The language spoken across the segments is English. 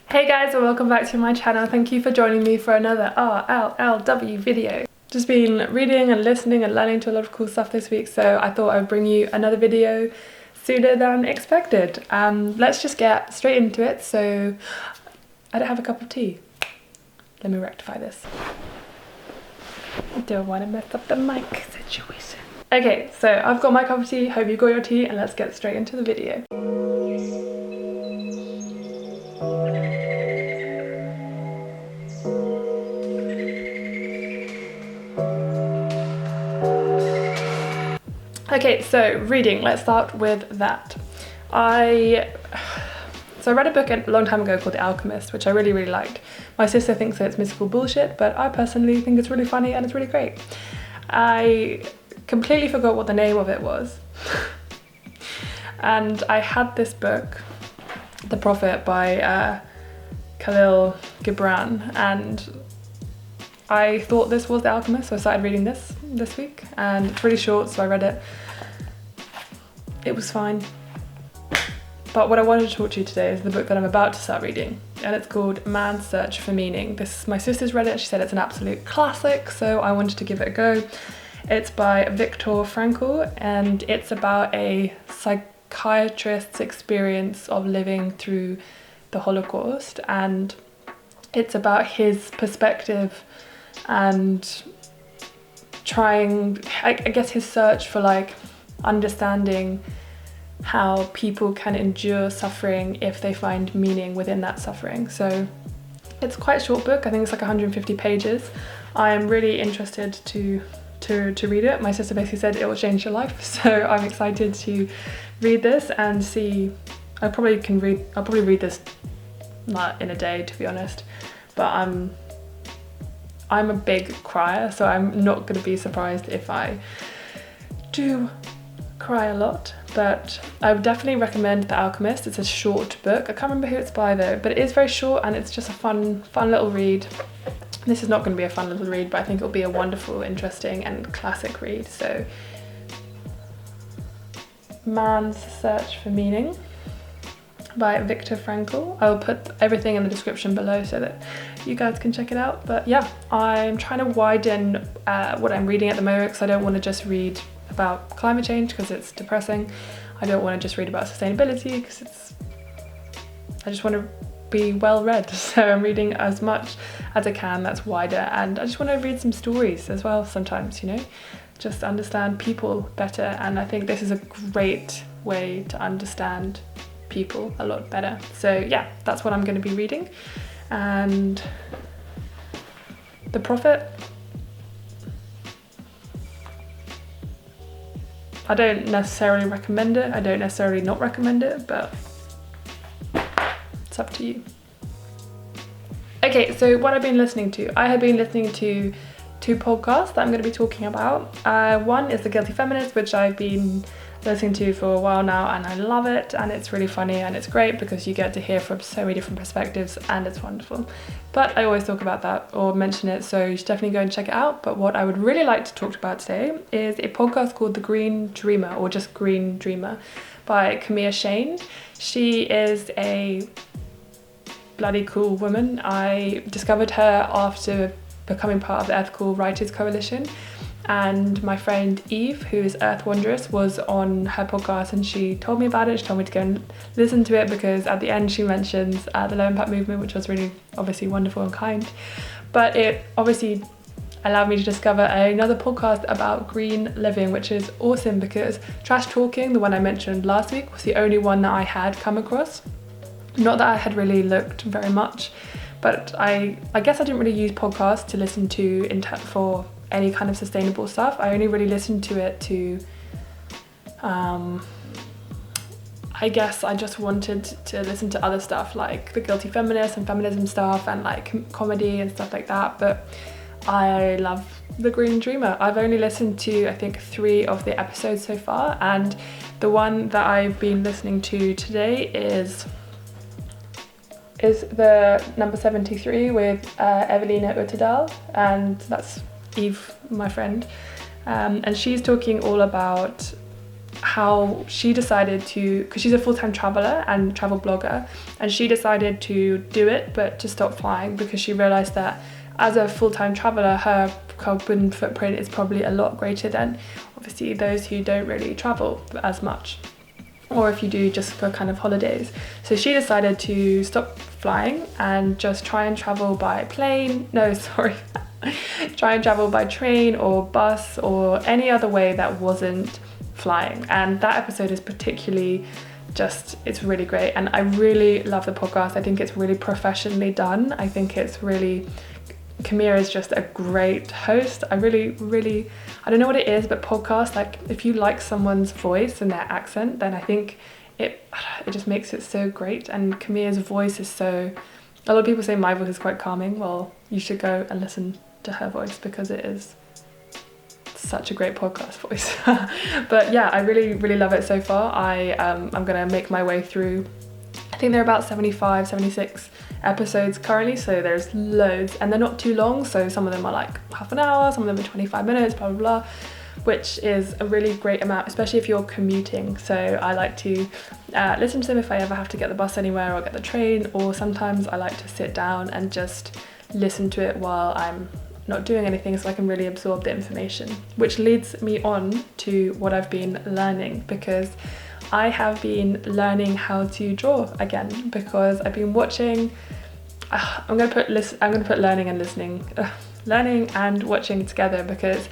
Hey guys, and welcome back to my channel. Thank you for joining me for another RLLW video. Just been reading and listening and learning to a lot of cool stuff this week, so I thought I'd bring you another video sooner than expected. Let's just get straight into it. So I don't have a cup of tea. Let me rectify this. I don't want to mess up the mic situation. Okay, so I've got my cup of tea, hope you got your tea, and let's get straight into the video. Okay, so reading, let's start with that. I read a book a long time ago called The Alchemist, which I really liked. My sister thinks that it's mystical bullshit, but I personally think it's really funny and it's really great. I completely forgot what the name of it was. And I had this book, The Prophet by Khalil Gibran, and I thought this was The Alchemist, so I started reading this week, and it's really short, so I read it. It was fine. But what I wanted to talk to you today is the book that I'm about to start reading, and it's called Man's Search for Meaning. My sister's read it and she said it's an absolute classic, so I wanted to give it a go. It's by Viktor Frankl, and it's about a psychiatrist's experience of living through the Holocaust, and it's about his perspective and trying, I guess, his search for like understanding how people can endure suffering if they find meaning within that suffering. So it's quite a short book. I think it's like 150 pages. I am really interested to read it. My sister basically said it will change your life, so I'm excited to read this and see. I'll probably read this not in a day, to be honest, but I'm a big crier, so I'm not going to be surprised if I do cry a lot. But I would definitely recommend The Alchemist. It's a short book. I can't remember who it's by though, but it is very short and it's just a fun little read. This is not going to be a fun little read, but I think it'll be a wonderful, interesting and classic read. So Man's Search for Meaning by Viktor Frankl. I will put everything in the description below so that you guys can check it out. But yeah, I'm trying to widen what I'm reading at the moment, because I don't want to just read about climate change because it's depressing. I don't want to just read about sustainability because I just want to be well read. So I'm reading as much as I can that's wider, and I just want to read some stories as well sometimes, you know, just understand people better. And I think this is a great way to understand people a lot better. So yeah, that's what I'm going to be reading. And The Prophet, I don't necessarily recommend it. I don't necessarily not recommend it, but it's up to you. Okay, so what I've been listening to. I have been listening to two podcasts that I'm going to be talking about. One is The Guilty Feminist, which I've been listening to for a while now, and I love it, and it's really funny and it's great because you get to hear from so many different perspectives and it's wonderful. But I always talk about that or mention it, so you should definitely go and check it out. But what I would really like to talk about today is a podcast called The Green Dreamer, or just Green Dreamer, by Camille Shane. She is a bloody cool woman. I discovered her after becoming part of the Ethical Writers Coalition, and my friend Eve, who is Earth Wanderess, was on her podcast and she told me about it. She told me to go and listen to it because at the end she mentions the low impact movement, which was really obviously wonderful and kind. But it obviously allowed me to discover another podcast about green living, which is awesome because Trash Talking, the one I mentioned last week, was the only one that I had come across. Not that I had really looked very much, but I guess I didn't really use podcasts to listen to for any kind of sustainable stuff. I only really listened to it to I guess I just wanted to listen to other stuff like The Guilty Feminist and feminism stuff and like comedy and stuff like that. But I love The Green Dreamer. I've only listened to I think 3 of the episodes so far, and the one that I've been listening to today is the number 73 with Evelina Uttedal, and that's Eve, my friend, and she's talking all about how she decided to, because she's a full-time traveler and travel blogger, and she decided to do it but to stop flying because she realized that as a full-time traveler her carbon footprint is probably a lot greater than obviously those who don't really travel as much, or if you do just for kind of holidays. So she decided to stop flying and just try and travel by plane, try and travel by train or bus or any other way that wasn't flying. And that episode is particularly it's really great, and I really love the podcast. I think it's really professionally done. I think it's really, Camilla is just a great host. I don't know what it is, but podcasts, like if you like someone's voice and their accent, then I think it just makes it so great. And Camilla's voice is a lot of people say my voice is quite calming. Well, you should go and listen to her voice because it is such a great podcast voice. But yeah, I really love it so far. I'm gonna make my way through, I think there are about 75, 76 episodes currently, so there's loads, and they're not too long, so some of them are like half an hour, some of them are 25 minutes, blah blah blah, which is a really great amount, especially if you're commuting. So I like to listen to them if I ever have to get the bus anywhere or get the train, or sometimes I like to sit down and just listen to it while I'm not doing anything, so I can really absorb the information, which leads me on to what I've been learning, because I have been learning how to draw again, because I've been watching, I'm gonna put learning and listening, learning and watching together, because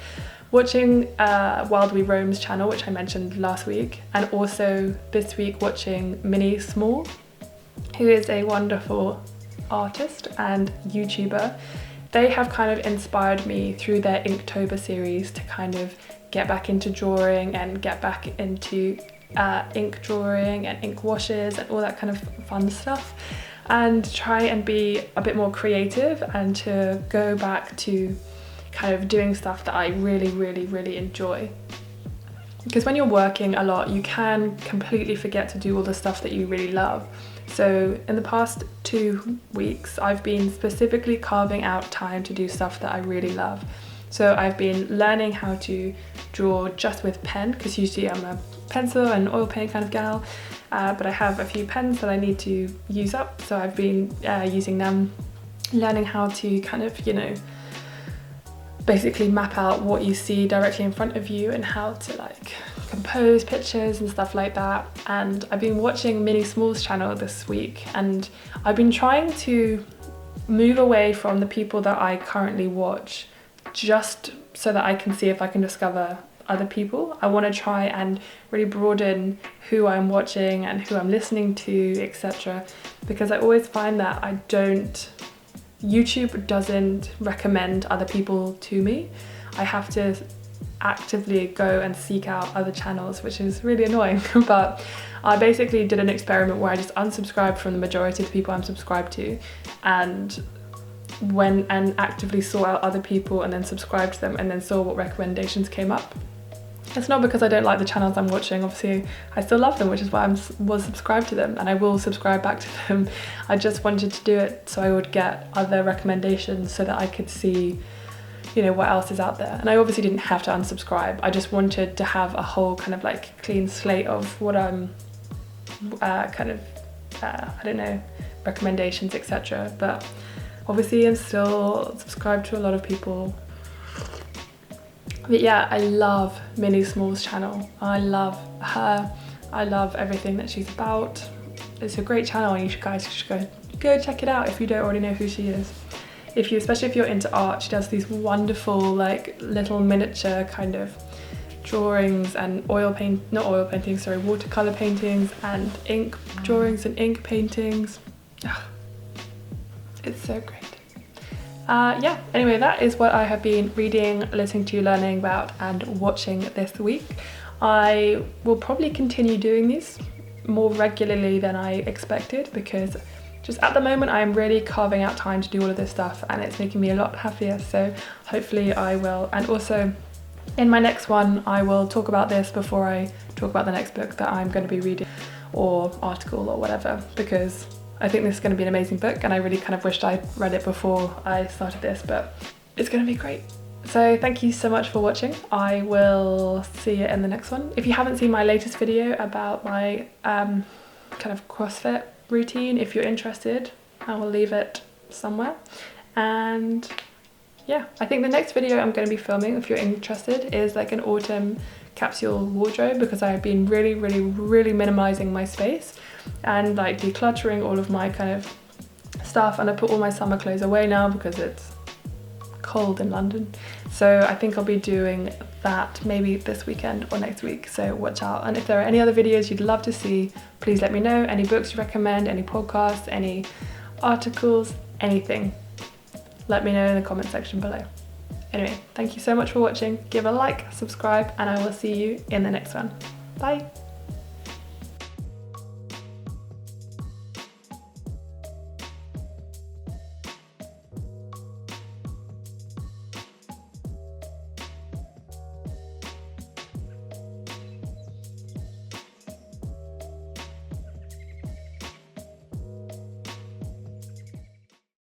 watching Wild We Roam's channel, which I mentioned last week, and also this week watching Minnie, who is a wonderful artist and YouTuber. They have kind of inspired me through their Inktober series to kind of get back into drawing and get back into ink drawing and ink washes and all that kind of fun stuff, and try and be a bit more creative and to go back to kind of doing stuff that I really enjoy. Because when you're working a lot, you can completely forget to do all the stuff that you really love. So in the past 2 weeks, I've been specifically carving out time to do stuff that I really love. So I've been learning how to draw just with pen, because usually I'm a pencil and oil paint kind of gal, but I have a few pens that I need to use up, so I've been using them, learning how to kind of, basically map out what you see directly in front of you and how to like compose pictures and stuff like that. And I've been watching Minnie's channel this week, and I've been trying to move away from the people that I currently watch, just so that I can see if I can discover other people. I want to try and really broaden who I'm watching and who I'm listening to, etc. Because I always find that YouTube doesn't recommend other people to me. I have to actively go and seek out other channels, which is really annoying. But I basically did an experiment where I just unsubscribed from the majority of the people I'm subscribed to, and went and actively sought out other people and then subscribed to them and then saw what recommendations came up. It's not because I don't like the channels I'm watching, obviously I still love them, which is why I was subscribed to them, and I will subscribe back to them. I just wanted to do it so I would get other recommendations so that I could see, what else is out there. And I obviously didn't have to unsubscribe, I just wanted to have a whole kind of like clean slate of what I'm recommendations, etc. But obviously I'm still subscribed to a lot of people. But yeah, I love Minnie channel. I love her. I love everything that she's about. It's a great channel, and you guys should go check it out if you don't already know who she is. Especially if you're into art, she does these wonderful like little miniature kind of drawings and watercolor paintings and ink drawings and ink paintings. It's so great. Anyway, that is what I have been reading, listening to, learning about and watching this week. I will probably continue doing these more regularly than I expected, because just at the moment I am really carving out time to do all of this stuff, and it's making me a lot happier, so hopefully I will. And also in my next one I will talk about this before I talk about the next book that I'm going to be reading, or article or whatever, because I think this is going to be an amazing book, and I really kind of wished I'd read it before I started this, but it's going to be great. So thank you so much for watching. I will see you in the next one. If you haven't seen my latest video about my kind of CrossFit routine, if you're interested, I will leave it somewhere. And yeah, I think the next video I'm going to be filming, if you're interested, is like an autumn capsule wardrobe, because I've been really minimizing my space and like decluttering all of my kind of stuff, and I put all my summer clothes away now because it's cold in London. So I think I'll be doing that maybe this weekend or next week, so watch out. And if there are any other videos you'd love to see, please let me know. Any books you recommend, any podcasts, any articles, anything, let me know in the comment section below. Anyway, thank you so much for watching. Give a like, subscribe, and I will see you in the next one. Bye.